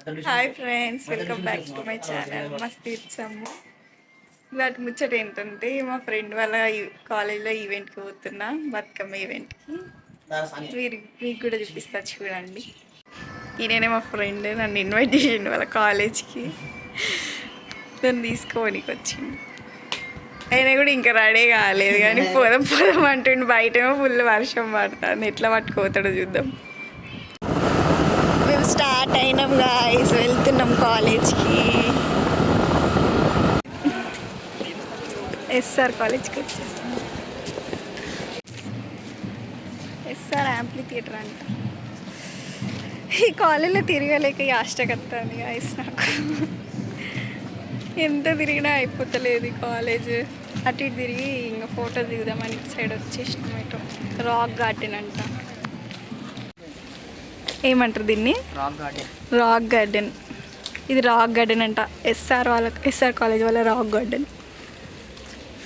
Hi friends, welcome back to my channel మస్త్ ఇచ్చాము. వాటి ముచ్చట ఏంటంటే మా ఫ్రెండ్ వాళ్ళ కాలేజ్లో ఈవెంట్కి పోతున్నా, బతుకమ్మ ఈవెంట్కి. మీకు కూడా చూపిస్తా చూడండి. ఈయననే మా ఫ్రెండ్, నన్ను ఇన్వైట్ చేసిండు వాళ్ళ కాలేజ్కి. నన్ను తీసుకోనికి వచ్చిండు. ఆయన కూడా ఇంకా రెడీ కాలేదు కానీ పోదాం పోదాం అంటుండు. బయటేమో ఫుల్ వర్షం పడుతుంది, ఎట్లా పట్టుకుపోతాడో చూద్దాం. మేము స్టార్ట్ అయినాం గాయ్స్, వెళ్తున్నాం కాలేజ్కి. ఎస్ఆర్ కాలేజ్కి వచ్చేస్తాం. ఎస్ఆర్ యాంప్లీ థియేటర్ అంట. ఈ కాలేజ్లో తిరగలేక యాష్టకత్తాను గాయ్స్ నాకు. ఎంత తిరిగినా అయిపోతలేదు ఈ కాలేజ్. అటు ఇటు తిరిగి ఇంకా ఫోటో దిగుదామని ఇటు సైడ్ వచ్చేసినాం. ఇటు రాక్ గార్డెన్ అంట. ఏమంటారు దీన్ని? Rock garden. ఇది రాక్ గార్డెన్ అంట. ఎస్ఆర్ కాలేజ్ వాళ్ళ rock garden.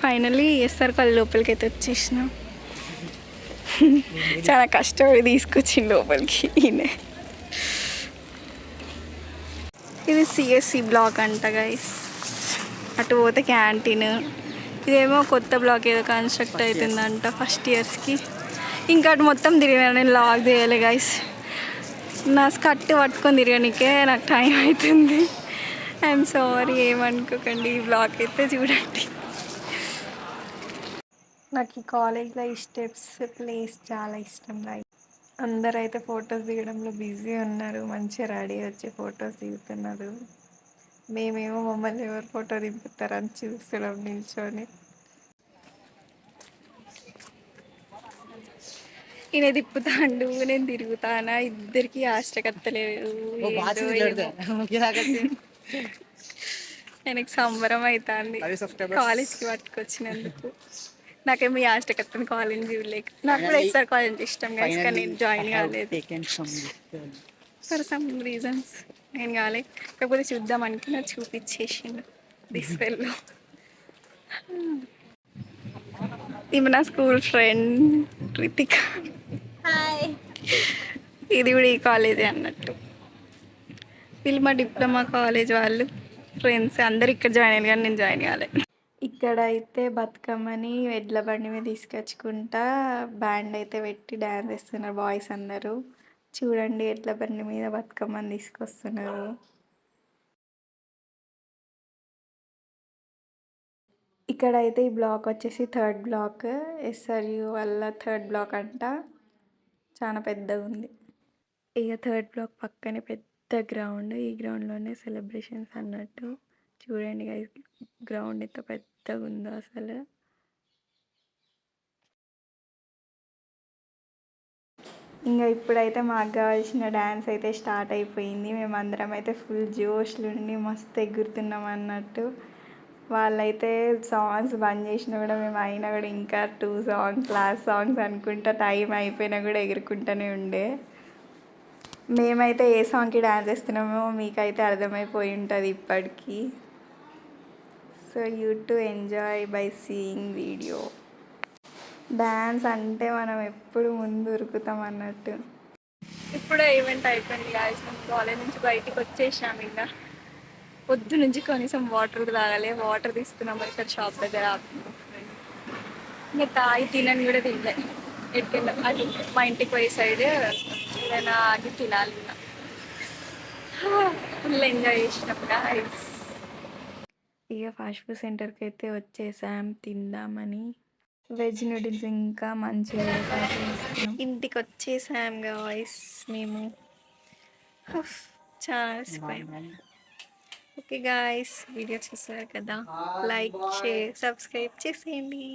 Finally SR college లోపలికి అయితే వచ్చేసినాం. చాలా కష్టపడి తీసుకొచ్చింది లోపలికి ఈయన. ఇది సిఎస్సి బ్లాక్ అంట గైస్. అటు పోతే క్యాంటీన్. ఇదేమో కొత్త బ్లాక్ ఏదో కన్స్ట్రక్ట్ అవుతుందంట ఫస్ట్ ఇయర్స్కి. ఇంకా అటు మొత్తం తిరిగినా, నేను లాగ్ చేయాలి గైస్. నా స్కర్ట్ పట్టుకొని తిరగనికే నాకు టైం అవుతుంది. ఐఎమ్ సారీ, ఏమనుకోకండి. ఈ బ్లాగ్ అయితే చూడండి. నాకు ఈ కాలేజ్లో ఈ స్టెప్స్ ప్లేస్ చాలా ఇష్టం. అందరూ అయితే ఫొటోస్ దిగడంలో బిజీ ఉన్నారు. మంచిగా రెడీ వచ్చి ఫొటోస్ దిగుతున్నారు. మేమేమో మమ్మల్ని ఎవరు ఫోటో దింపుతారని చూస్తున్నాం నిల్చొని. ఈయన తిప్పుతాండు, నేను తిరుగుతానా. ఇద్దరికి ఆష్టకత్తలేదు. ఆయనకి సంబరం అవుతుంది కాలేజ్కి పట్టుకొచ్చినందుకు. నాకేమో ఈ ఆష్టకత్తని కాలేజ్ చూడలేక. నాకు కూడా ఎస్ఆర్ కాలేజ్ ఇష్టం గైస్, కానీ నేను జాయిన్ కాలేదు ఫర్ సమ్ రీజన్స్. నేను కాలేదు. కాకపోతే చూద్దాం అనుకున్నా, చూపించేసిండు దిస్ వెల్లో. ఈమె నా స్కూల్ ఫ్రెండ్ రితిక. హాయ్. ఇది కూడా ఈ కాలేజే అన్నట్టు. వీళ్ళు మా డిప్లొమా కాలేజ్ వాళ్ళు ఫ్రెండ్స్. అందరు ఇక్కడ జాయిన్ అయ్యారు కానీ నేను జాయిన్ కాలేదు. ఇక్కడ అయితే బతుకమ్మని ఎడ్ల బండి మీద తీసుకొచ్చుకుంటా బ్యాండ్ అయితే పెట్టి డ్యాన్స్ వేస్తున్నారు బాయ్స్ అందరూ. చూడండి, ఎడ్ల బండి మీద బతుకమ్మని తీసుకొస్తున్నారు. ఇక్కడ అయితే ఈ బ్లాక్ వచ్చేసి థర్డ్ బ్లాక్. ఎస్ఆర్యు వల్ల థర్డ్ బ్లాక్ అంట. చాలా పెద్దగా ఉంది. ఇక థర్డ్ బ్లాక్ పక్కనే పెద్ద గ్రౌండ్. ఈ గ్రౌండ్లోనే సెలబ్రేషన్స్ అన్నట్టు. చూడండి గైస్, గ్రౌండ్ ఎంత పెద్దగా ఉందో అసలు. ఇంకా ఇప్పుడైతే మాకు కావాల్సిన డ్యాన్స్ అయితే స్టార్ట్ అయిపోయింది. మేమందరం అయితే ఫుల్ జోష్లుండి మస్తు ఎగురుతున్నాం అన్నట్టు. వాళ్ళైతే సాంగ్స్ బంద్ చేసినా కూడా మేము అయినా కూడా ఇంకా 2 సాంగ్స్ లాస్ట్ సాంగ్స్ అనుకుంటా టైం అయిపోయినా కూడా ఎగురుకుంటూనే ఉండే. మేమైతే ఏ సాంగ్కి డ్యాన్స్ చేస్తున్నామో మీకైతే అర్థమైపోయి ఉంటుంది ఇప్పటికీ. So you to enjoy by seeing video. Dance అంటే మనం ఎప్పుడు ముందు ఉరుకుతాం అన్నట్టు. ఇప్పుడే ఈవెంట్ అయిపోయింది గాయస్. మేము కాలేజ్ నుంచి బయటికి వచ్చేసాము. ఇంకా పొద్దు నుంచి కనీసం వాటర్ తాగాలి. వాటర్ తీసుకున్నాము ఇక్కడ షాప్ దగ్గర. ఇంకా తాగి తినని కూడా తినలే. ఎట్టిందా అది మా ఇంటికి పోయే సైడ్ ఏదైనా ఆగి తినాలి. ఫుల్ ఎంజాయ్ చేసినాం గాయస్. ఇక ఫాస్ట్ ఫుడ్ సెంటర్కి అయితే వచ్చేసాం తిందామని. వెజ్ నూడిల్స్ ఇంకా మంచిగా ఇంటికి వచ్చేసాం గాయస్ మేము. చాలా ఓకే గాయస్, వీడియో చూసారు కదా, లైక్ షేర్ సబ్స్క్రైబ్ చేసేయండి.